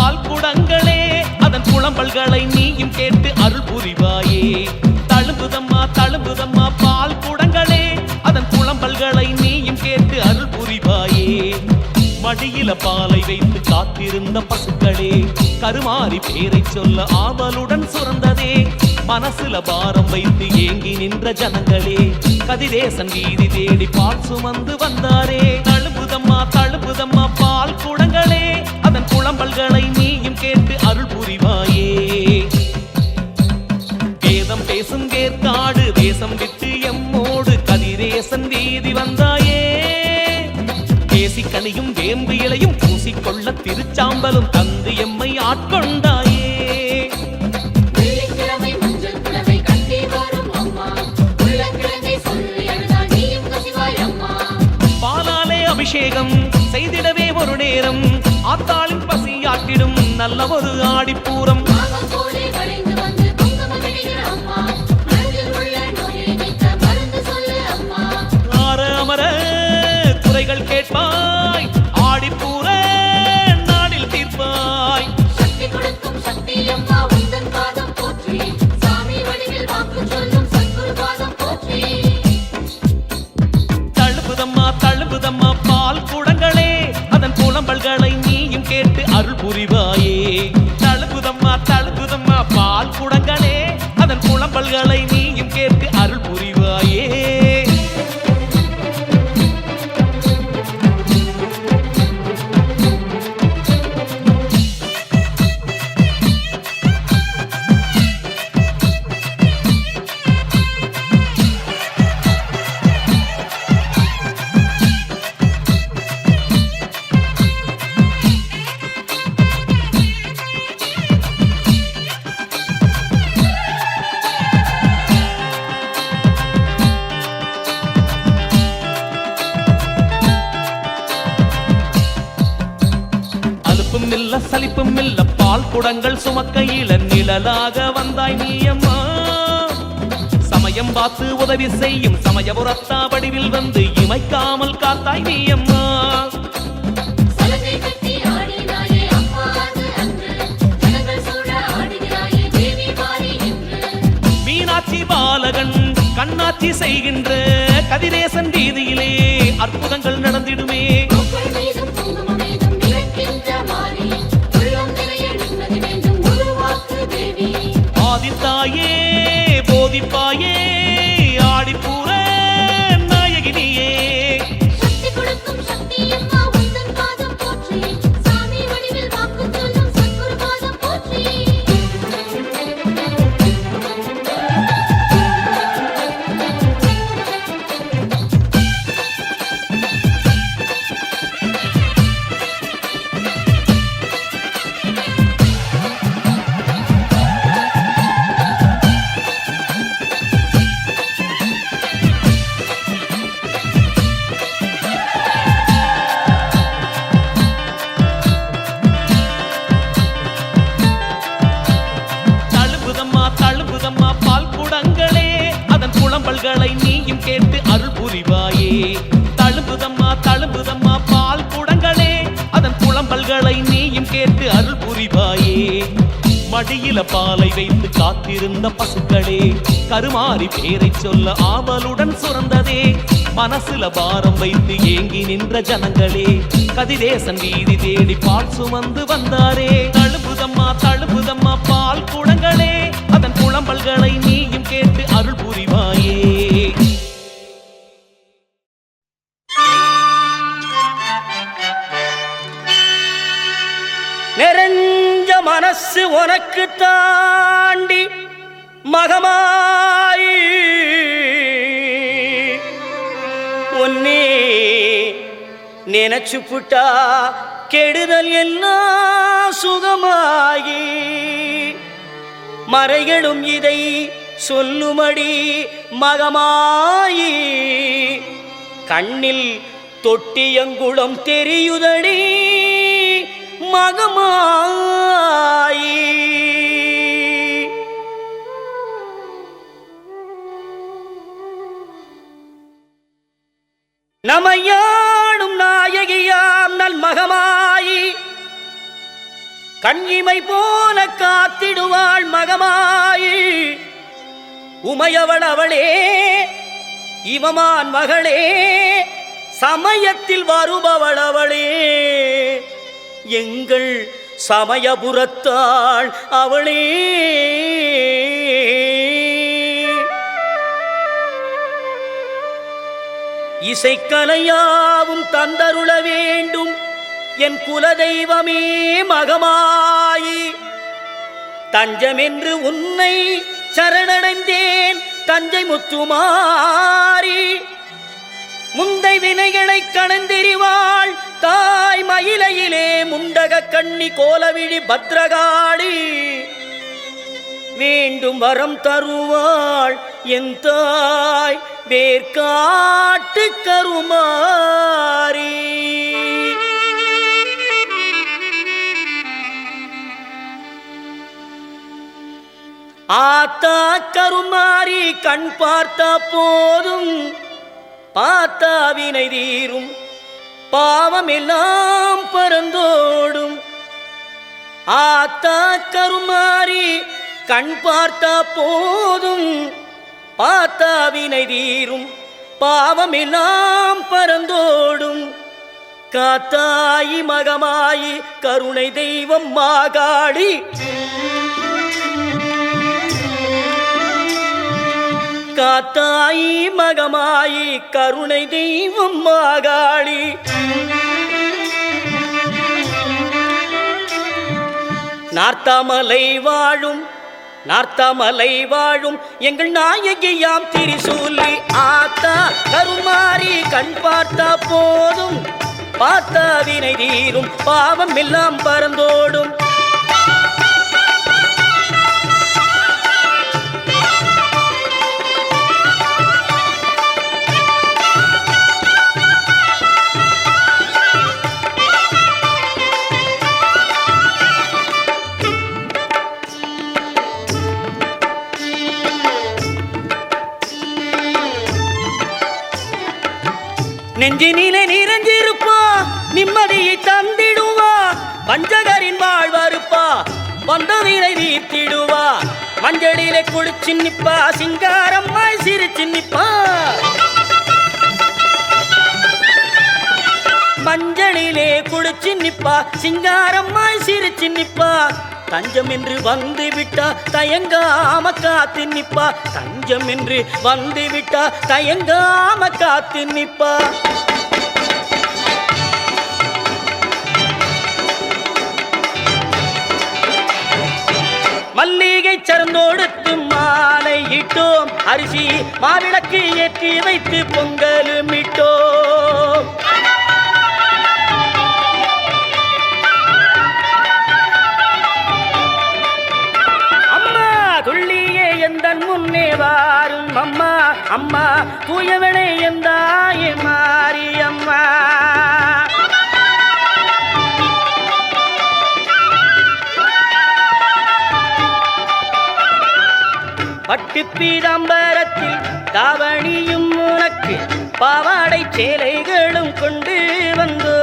பால் குடங்களே அதன் புலம்பல்களை நீயும் கேட்டு அருள் புரிவாயே. தழும்புதம்மா தழும்புதம்மா பால் குடங்களே அதன் புலம்பல்களை நீயும் கேட்டு அருள் புரிவாயே. மடியில பாலை வைத்து காத்திருந்த பசுக்களே கருமாறி பேரை சொல்ல ஆவலுடன் சுரந்ததே. மனசுல பாரம் வைத்து ஏங்கி நின்ற ஜனங்களே கதிரேசன் வீதி தேடி பால் சுமந்து வந்தாரே. தழும்புதம்மா தழும்புதம்மா பால் குடங்களே அதன் புலம்பல்களை நீயும் கேட்டு அருள் புரிவாயே. வேதம் பேசும் வேர்க்காடு தேசம் விட்டு எம்மோடு கதிரேசன் வீதி வந்தாயே. பேசிக்கனியும் வேம்பு இலையும் பூசிக்கொள்ள திருச்சாம்பலும் தந்து எம்மை ஆட்கொண்டாயே. பாலாலே அபிஷேகம் செய்திடவே ஒரு நேரம் ஆத்தாளின் பசியாட்டிடும் நல்ல ஒரு ஆடிப்பூரம். அமர குறைகள் கேட்பாய் ஆடிப்பூர நாடில் தீர்ப்பாய். தழும்புதம்மா தழும்புதம்மா பால் குடங்களே அதன் புலம்பல்களை நீயும் கேட்டு அருள் புரிவாயே. தழும்புதம்மா தழும்புதம்மா பால் குடங்களே அதன் புலம்பல்களை நீயும் கேட்டு அருள் புரிவாயே. சலிப்பும் இல்ல பால் குடங்கள் சுமக்கையில நிழலாக வந்தாய் நீயம்மா. சமயம் பார்த்து உதவி செய்யும் சமயபுரத்தா வடிவில் வந்து இமைக்காமல் காத்தாய் நீயம்மா. மீனாட்சி பாலகன் கண்ணாட்சி செய்கின்ற கதிரேசன் வீதியிலே அற்புதங்கள் நடந்திடுமே. ஆதித்தாயே போதிப்பாயே ஆடிப்பூர நாயகினியே. நீயும் கேட்டு அருள் புரிவாயே. தழும்புதம்மா தழும்புதம்மா பால் குடங்களே அதன் புலம்பல்களை நீயும் கேட்டு அருள் புரிவாயே. மடியில பாலை வைத்து காத்திருந்த பசுக்களே கருமாறி பேரை சொல்ல ஆவலுடன் சுரந்ததே. மனசுல பாரம் வைத்து ஏங்கி நின்ற ஜனங்களே கதிரேசன் வீதி தேடி பால் சுமந்து வந்தாரே. தழும்புதம்மா தழும்புதம்மா பால் குடங்களே அதன் புலம்பல்களை நீயும் கேட்டு அருள் புரிவாயே. நிறைஞ்ச மனசு உனக்கு தாண்டி மகமாயி ஒன்னே நினைச்சு புட்டா கெடுதல் எல்லாம் சுகமாகி மறைகளும் இதை சொல்லுமடி மகமாயி. கண்ணில் தொட்டியங்குளம் தெரியுதடி மகமாயி. நமையாடும் நாயகியாம் நல் மகமாயி கண்ணிமை போல காத்திடுவாள் மகமாயி உமையவள் அவளே இவமான் மகளே சமயத்தில் வருபவள் அவளே எங்கள் சமயபுரத்தாள் அவளே இசைக்கலையாவும் தந்தருள வேண்டும் என் குலதெய்வமே மகமாயி தஞ்சமென்று உன்னை சரணடைந்தேன் தஞ்சை முத்துமாரி முந்தை வினைகளை கடந்தெறிவாள் தாய் மயிலையிலே முண்டக கண்ணி கோலவிழி பத்ரகாளி வேண்டும் வரம் தருவாள் என் தாய் வேர்காட்டு கருமாரி ஆத்தா கருமாரி கண் பார்த்தா போதும் பார்த்தா வினை தீரும் பாவம் எல்லாம் பறந்தோடும் ஆத்தா கருமாரி கண் பார்த்தா போதும் பார்த்தா வினை தீரும் பாவம் எல்லாம் பறந்தோடும் காத்தாயி மகமாயி கருணை தெய்வம் மாகாளி காத்தாயி மகமாயி கருணை தெய்வம் மாகாளி நார்த்தாமலை வாழும் எங்கள் நாயகியாம் திரிசூலி ஆத்தா கருமாரி கண் பார்த்தா போதும் பார்த்தா வினை தீரும் பாவம் எல்லாம் பறந்தோடும் நெஞ்சினிலே நிறைஞ்சிருப்பா நிம்மதியை தந்திடுவா பஞ்சகரின் வாழ்வருப்பா வந்தவீரை வீத்திடுவா மஞ்சளிலே குளிச்சு நிப்பா சிங்காரம்மாய் சிரிச்சு நிப்பா மஞ்சளிலே குளிச்சு நிப்பா சிங்காரம்மாய் சிரிச்சு நிப்பா தஞ்சம் என்று வந்து விட்டா தயங்காம காத்து நிப்பா தஞ்சம் என்று வந்து விட்டா தயங்காம காத்து நிப்பா மல்லிகை சரந்தோடுத்து மாலை இட்டோம் அரிசி மாவிளக்கு ஏற்றி வைத்து பொங்கலும் இட்டோம் எந்தன் முன்னே வாரும் அம்மா அம்மா தூயவனே எந்தாயே மாறி அம்மா பட்டு பீதாம்பரத்தில் தாவணியும் உனக்கு பாவாடை சேலைகளும் கொண்டு வந்தோ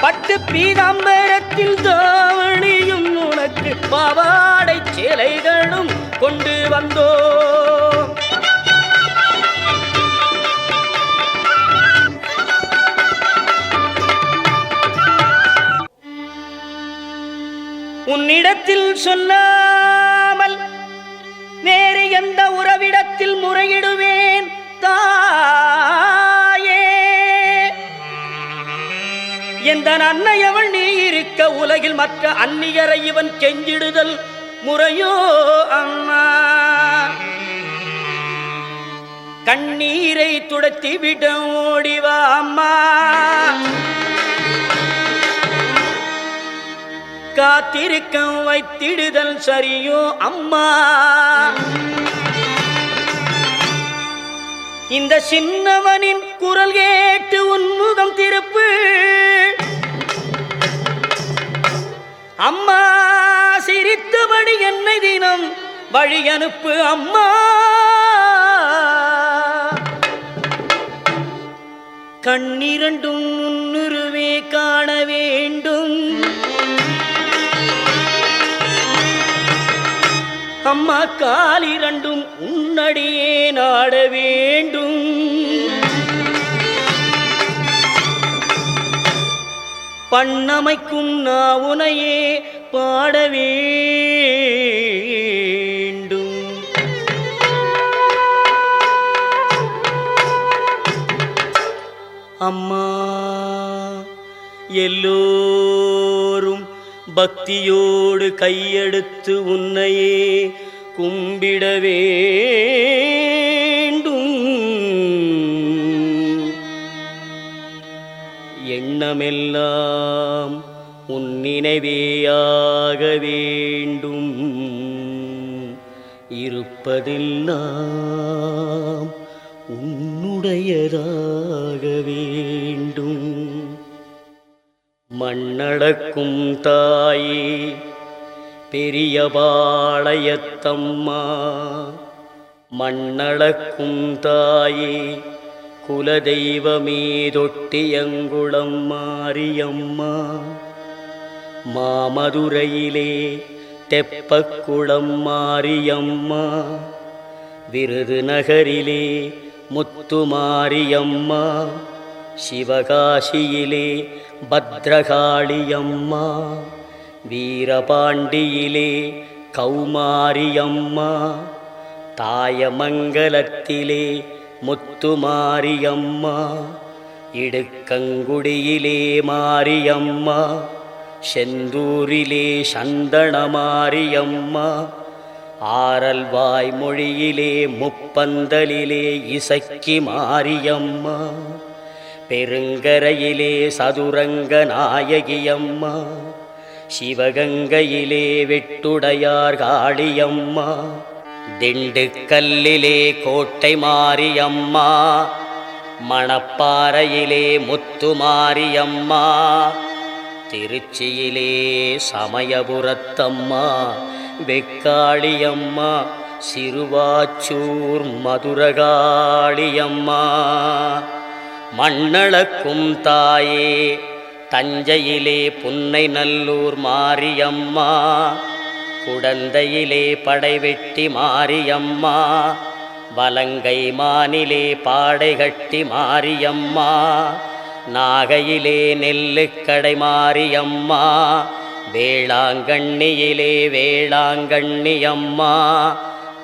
பட்டு பீதாம்பரத்தில் தாவணியும் உனக்கு பாவாடை சேலைகளும் கொண்டு வந்தோ உன்னிடத்தில் சொல்லாமல் வேறு எந்த உறவிடத்தில் முறையிடுவேன் தாயே எந்த அன்னையவள் நீ இருக்க உலகில் மற்ற அந்நியரை இவன் கெஞ்சிடுதல் முறையோ அம்மா கண்ணீரை துடைத்து விட ஓடிவா அம்மா காத்திருக்க வைத்திடுதல் சரியோ அம்மா இந்த சின்னவனின் குரல் கேட்டு உன்முகம் திருப்பு அம்மா சிரித்தபடி என்னை தினம் வழி அனுப்பு அம்மா கண்ணிரண்டும் முன்னுருவே காண வேண்டும் அம்மா காலிரண்டும் உன்னடியே நாட வேண்டும். பண்ணமைக்கும் நாவுனையே பாட வேண்டும். அம்மா எல்லோரும் பக்தியோடு கையெடுத்து உன்னையே கும்பிட வேண்டும். எண்ணமெல்லாம் உன் நினைவேயாக வேண்டும். இருப்பதெல்லாம் உன்னுடையதாக வேண்டும். மண்ணளக்கும் தாயே பெரியபாளையத்தம்மா, மண்ணளக்கும் தாயே குலதெய்வமே தொட்டியங்குளம் மாரியம்மா, மாமதுரையிலே தெப்பக்குளம் மாரியம்மா, விருதுநகரிலே முத்துமாரியம்மா, சிவகாசியிலே பத்ரகாளியம்மா, வீரபாண்டியிலே கௌமாரியம்மா, தாயமங்கலத்திலே முத்துமாரியம்மா, இடுக்கங்குடியிலே மாரியம்மா, செந்தூரிலே சந்தனமாரியம்மா, ஆரல்வாய் மொழியிலே முப்பந்தலிலே இசக்கி மாரியம்மா, பெருங்கரையிலே சதுரங்க நாயகியம்மா, சிவகங்கையிலே வெட்டுடையார் காளியம்மா, திண்டுக்கல்லிலே கோட்டை மாரியம்மா, மணப்பாறையிலே முத்துமாரியம்மா, திருச்சியிலே சமயபுரத்தம்மா வெக்காளியம்மா, சிறுவாச்சூர் மதுரகாளியம்மா, மண்ணளக்கும் தாயே தஞ்சையிலே புன்னை நல்லூர் மாரியம்மா, குடந்தையிலே படைவெட்டி மாரியம்மா, வலங்கை மானிலே பாடைகட்டி மாரியம்மா, நாகையிலே நெல்லுக்கடை மாரியம்மா, வேளாங்கண்ணியிலே வேளாங்கண்ணியம்மா,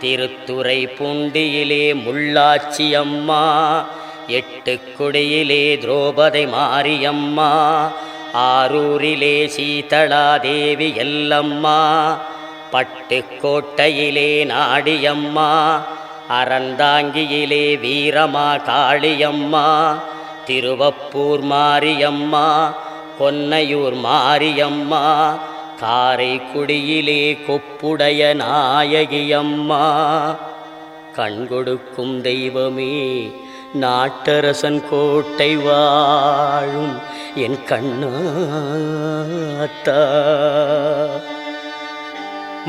திருத்துறை பூண்டியிலே முள்ளாச்சியம்மா, எட்டுக்குடியிலே திரௌபதி மாரியம்மா, ஆரூரிலே சீதளாதேவி எல்லம்மா, பட்டுக்கோட்டையிலே நாடியம்மா, அறந்தாங்கியிலே வீரமா காளியம்மா, திருவப்பூர் மாரியம்மா, கொன்னையூர் மாரியம்மா, காரைக்குடியிலே கொப்புடைய நாயகியம்மா, கண்கொடுக்கும் தெய்வமே நாட்டரசன் கோட்டை வாழும் என் கண்ணாத்தா,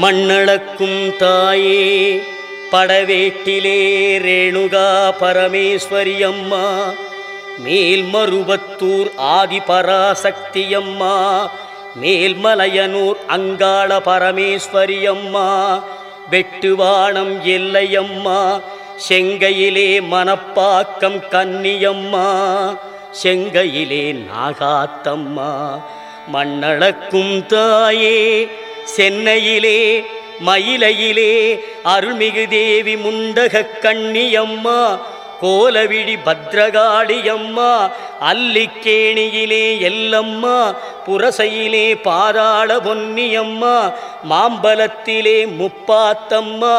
மண்ணளக்கும் தாயே படவேட்டிலே ரேணுகா பரமேஸ்வரியம்மா, மேல்மருவத்தூர் ஆதிபராசக்தியம்மா, மேல்மலையனூர் அங்காள பரமேஸ்வரியம்மா, வெட்டுவானம் எல்லையம்மா, செங்கையிலே மணப்பாக்கம் கன்னியம்மா, செங்கையிலே நாகாத்தம்மா, மண்ணளக்கும் தாயே சென்னையிலே மயிலையிலே அருள்மிகு தேவி முண்டக கண்ணியம்மா, கோலவிடி பத்ரகாளியம்மா, அல்லிக்கேணியிலே எல்லம்மா, புரசையிலே பாதாள பொன்னியம்மா, மாம்பலத்திலே முப்பாத்தம்மா,